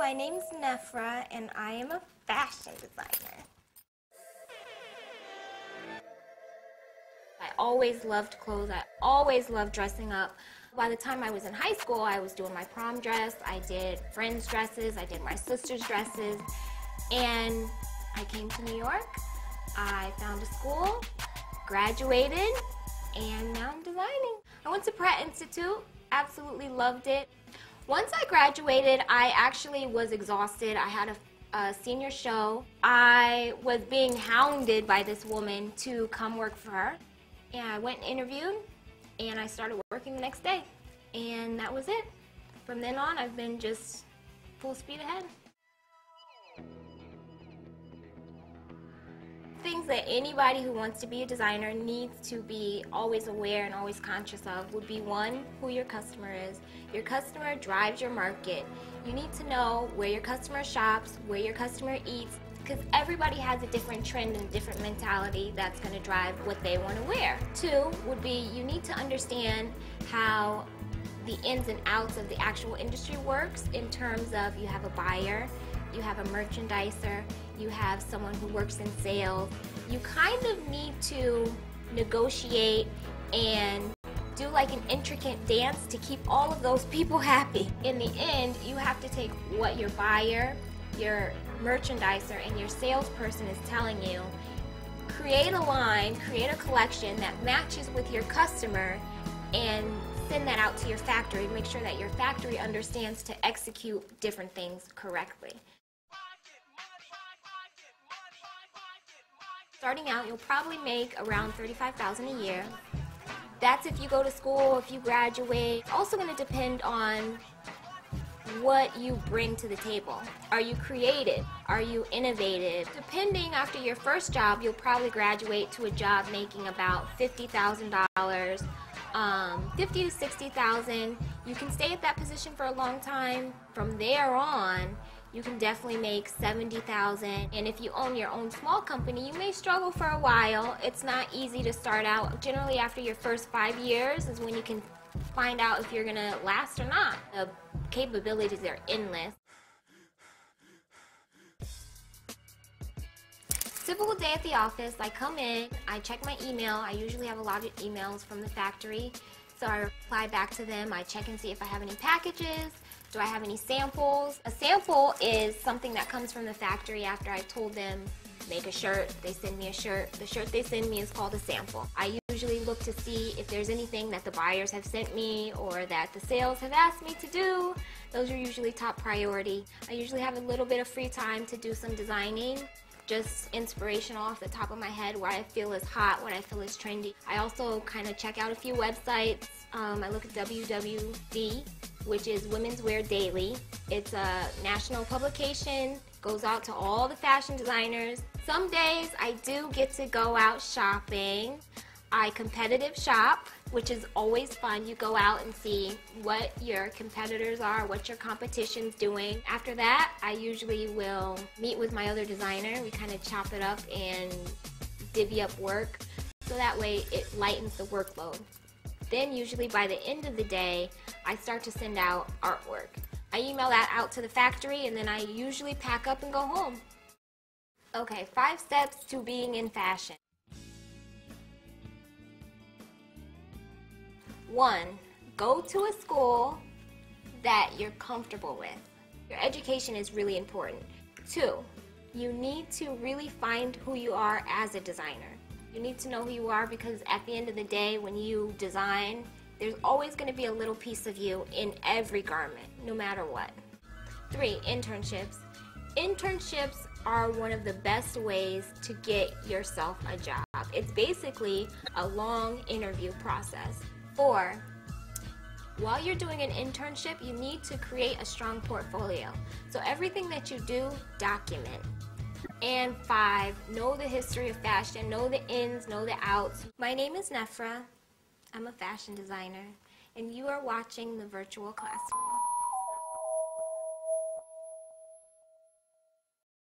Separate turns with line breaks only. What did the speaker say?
my name's Nefra, and I am a fashion designer. I always loved clothes. I always loved dressing up. By the time I was in high school, I was doing my prom dress, I did friends' dresses, I did my sister's dresses, and I came to New York. I found a school, graduated, and now I'm designing. I went to Pratt Institute, absolutely loved it. Once I graduated, I actually was exhausted. I had a senior show. I was being hounded by this woman to come work for her. And I went and interviewed, and I started working the next day. And that was it. From then on, I've been just full speed ahead. Things that anybody who wants to be a designer needs to be always aware and always conscious of would be, one, who your customer is. Your customer drives your market. You need to know where your customer shops, where your customer eats, because everybody has a different trend and a different mentality that's going to drive what they want to wear. Two would be, you need to understand how the ins and outs of the actual industry works in terms of, you have a buyer, you have a merchandiser, you have someone who works in sales. You kind of need to negotiate and do like an intricate dance to keep all of those people happy. In the end, you have to take what your buyer, your merchandiser, and your salesperson is telling you, create a line, create a collection that matches with your customer, and send that out to your factory. Make sure that your factory understands to execute different things correctly. Starting out, you'll probably make around $35,000 a year. That's if you go to school, if you graduate. Also going to depend on what you bring to the table. Are you creative? Are you innovative? Depending, after your first job, you'll probably graduate to a job making about $50,000, $50,000 to $60,000. You can stay at that position for a long time. From there on, you can definitely make $70,000. And if you own your own small company, you may struggle for a while. It's not easy to start out. Generally, after your first 5 years is when you can find out if you're gonna last or not. The capabilities are endless. Typical day at the office, I come in, I check my email. I usually have a lot of emails from the factory, so I reply back to them. I check and see if I have any packages. Do I have any samples? A sample is something that comes from the factory after I told them make a shirt, they send me a shirt. The shirt they send me is called a sample. I usually look to see if there's anything that the buyers have sent me or that the sales have asked me to do. Those are usually top priority. I usually have a little bit of free time to do some designing, just inspirational off the top of my head, what I feel is hot, what I feel is trendy. I also kind of check out a few websites. I look at WWD, which is Women's Wear Daily. It's a national publication, goes out to all the fashion designers. Some days I do get to go out shopping. I competitive shop, which is always fun. You go out and see what your competitors are, what your competition's doing. After that, I usually will meet with my other designer. We kind of chop it up and divvy up work, so that way it lightens the workload. Then usually by the end of the day, I start to send out artwork. I email that out to the factory, and then I usually pack up and go home. Okay, 5 steps to being in fashion. 1, go to a school that you're comfortable with. Your education is really important. 2, you need to really find who you are as a designer. You need to know who you are, because at the end of the day, when you design, there's always going to be a little piece of you in every garment, no matter what. 3, internships. Internships are one of the best ways to get yourself a job. It's basically a long interview process. 4, while you're doing an internship, you need to create a strong portfolio. So everything that you do, document. And 5, know the history of fashion, know the ins, know the outs. My name is Nefra. I'm a fashion designer, and you are watching the Virtual Classroom.